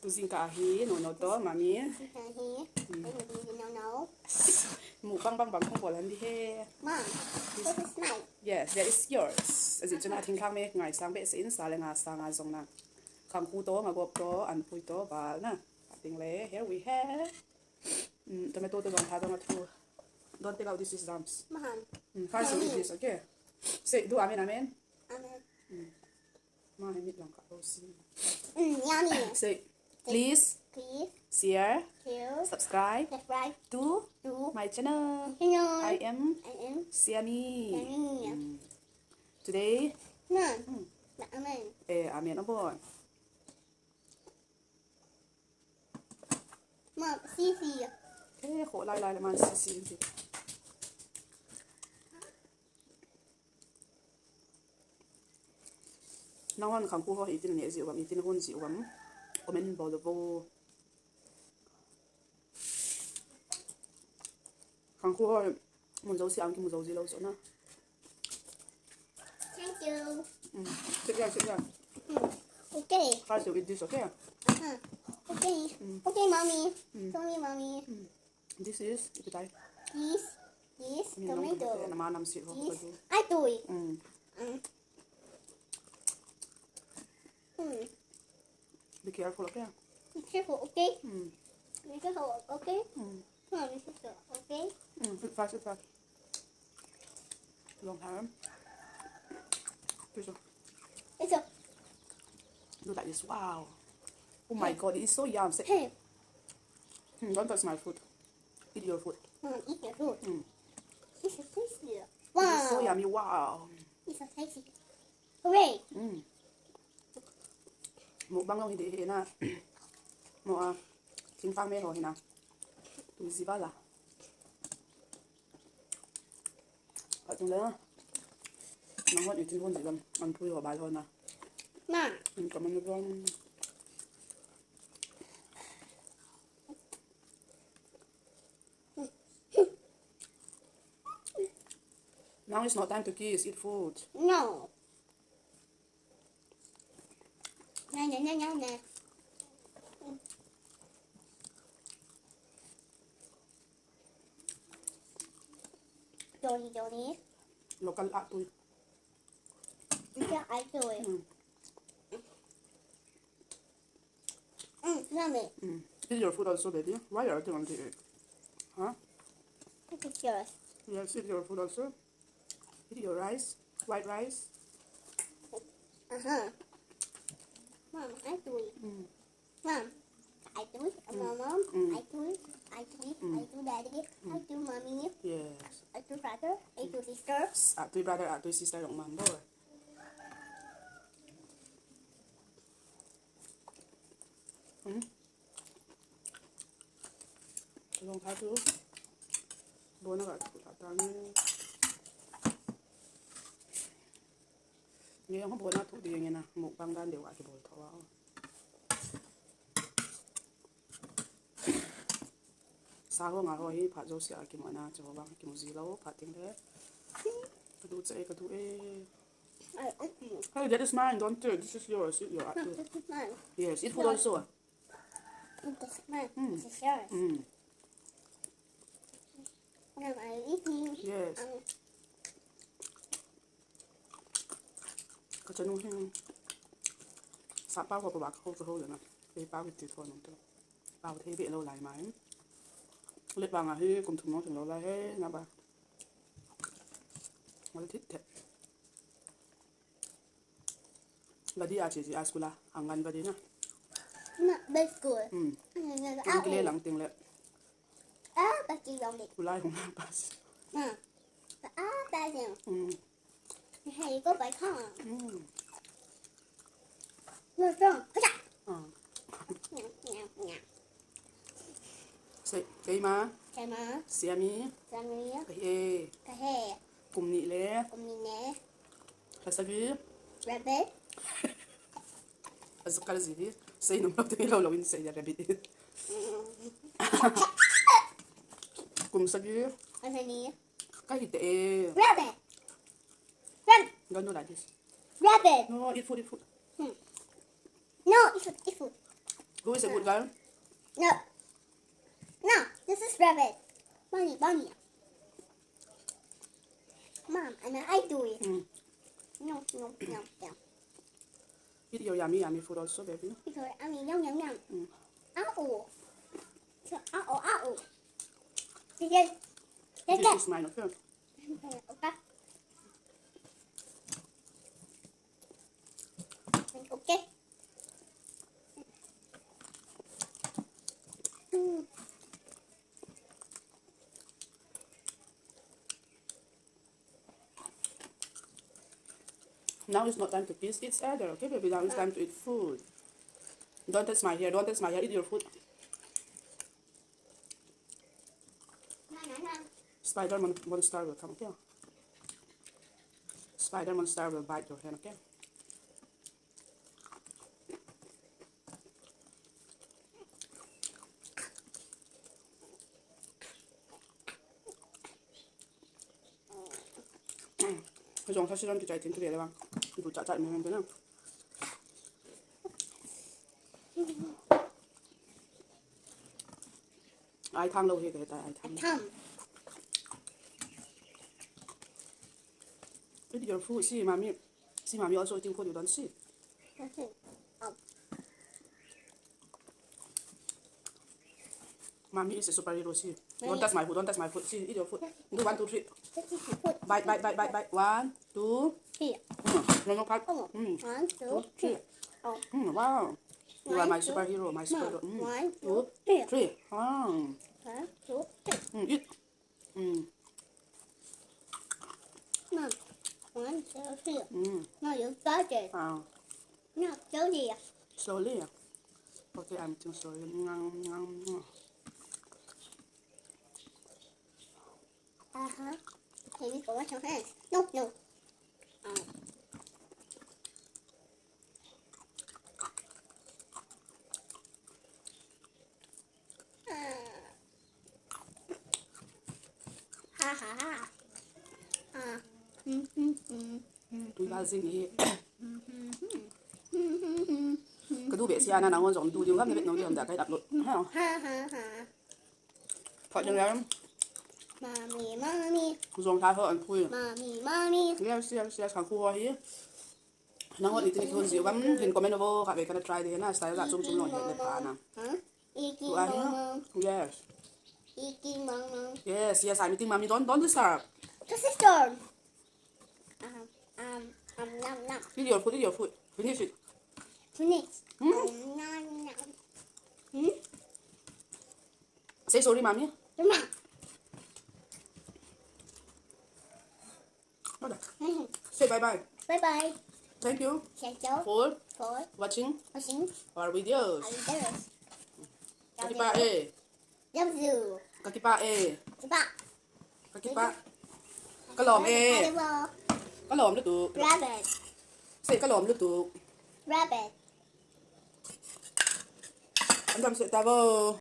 tu zingkahi no to mami mu bang không bỏ lần đi he. Mom, this is mine. Yes, that is yours. As it na thinglhang me ngai sang be sin sa le nga sa nga zong na khang ku to nga gop to an pui to ba na ting le here we have tomato to gong tha to nga thu. Don't take out these stumps. Mom. First eat this, okay? Say do amen amen. Amen. Ma hai mit lang ka o si. Yummy. Say please Please, share, share, subscribe subscribe to to my channel. channel. I am I am Siami. Yummy. Today, Mom. Amen. amen abon. Mom, Sisi. Khổ lại lại mà xin gì. Nahon khang ku ho itin ne ji wam itin hon ji wam. Omen bol bo. Khang ku ho mun zo si ang ki mun zo ji lo so na. Thank you. Sit down. Okay. First you eat this, okay? Okay. Okay, mommy. Show me, mommy. This is itai. This tomato. Na manam si ho ko. I do it. Be careful, okay? Be careful, okay? Be careful, okay? Mom, be careful, okay? Sit fast. Long time. It's a Do like this. Wow. Oh my god, it is so yum. Say, hey. don't touch my food. Eat your food. Mom, eat your food. It's so tasty. It is Wow. so yummy. Wow. It's so tasty. Hooray. Một băng long thì để na. Một thính phang mê hồ thì nào. Tụi gì bao là. Ở trong đó. Nó hót trên hôn gì lắm. Ăn thui hồ bài thôi nè. Mom. Cảm ơn con. Now it's not time to kiss, eat food. No. Nè. Johnny. Local at tôi. Yeah, I do it. Yummy. Eat your food also, baby. Why are you want to eat? Huh? It's yours. Yes, eat your food also. Eat your rice, white rice. Mom, I do it. Mom, I do it. Mom, I do it. I do daddy. I do mommy. Yes. I do brother. I do sister. At tôi brother, at tôi sister don't man boy. Long thái thứ. Bố nó gọi tao như nghe không bố nó thủ đi nghe nè, một băng đan đều gọi cái bố thọ. Sao ngà rồi phát dấu xia cái món nào cho băng cái món gì lâu phát tiếng thế. Cái đủ ê. Hey, that is mine. Don't do it. This is yours. Eat your apple. This is mine. Yes, eat food also. This is mine. This is yours. Mom, I eating. Yes. Cái chân nuôi sạp bao của bác không có hôi rồi nè. Cái bao cái thịt thôi nó thôi. Bao thế bị lâu lại mãi. Lết bằng à hi cùng thùng nó thùng lâu lại hết nè bà. Nó thích thật. Là đi à chị à school à hàng ngàn vào đi nè. No, that's good. Cái lê lặng tiền lệ. But you don't get. Kulay không bà. That's him. Hey, you go by car. You're strong. Cái má. Cái má. Siami. Sammy. Cái Hey. cùng nhị lệ. Kumine. Là sao chứ? Rabbit. As cái gì đi? Say nó lâu tiếng lâu lâu in say là rabbit. Cùng sao chứ? Honey. Cái gì tệ? Rabbit. Rabbit. Don't do like this. Rabbit. No, eat food. No, eat food. Who is a good girl? No. No, this is rabbit. Bunny, bunny. Mom, and I do it. No, no, no, no. Eat your yummy food also, baby. Because I mean, yum, yum, yum. Ow. So, ow, ow. Again. This is mine, okay? Okay. Okay. Now it's not time to kiss each other, okay, baby? Now it's time to eat food. Don't touch my hair, don't touch my hair. Eat your food. Spider monster will come, okay? Spider monster will bite your hand, okay? 형 사실은 기자에 틴트리 해봐. 이거 짜짜 있는 데는. ai thang lâu thì cái tại ai thang. Thumb. Eat your food. See, mommy also eating food. You don't see. Mommy is a superhero. See, don't touch my food. Don't touch my food. See, eat your food. Do 1, 2, 3. Bite. 1, 2. Here. No, cut. 1, 2, 3. Oh. Wow. You are my superhero. My superhero. 1, 2, 2, 3. 3. Wow. 1, 2, 3. Eat. Mom. 1, 2, 3. No, you got it. Wow. No, slowly. Slowly. Okay, I'm too slowly. Okay, we go wash your hands. No. Ha. Tôi ba dinh ấy. Cái đu bể xe na nào giống đu điều gấp như vậy nó điều đã cái đặt lụt, hay không? Ha. Phải chừng nào? Mommy. Dùng thái hơi ăn khui. Mommy. Yes, khang khu hi. Nang hot itin ikon siyo gam hin comment over ka be kana try de na style da sum lo he pa na. Iki Tu ahi? mama. Yes. Iki mama. Yes, I'm eating mommy. Don't disturb. The sister. Nom. Eat your food. Finish it. Finish. Nom. Say sorry, mommy. Mama. Say bye. Bye. Thank you Thank you for for watching watching our videos. our videos. Kakipa eh. Love you. Kakipa eh. Bye. Kakipa. Kalom eh. Kalom lu tu. Rabbit. Say kalom lu tu. Rabbit. Anh làm sự ta vô.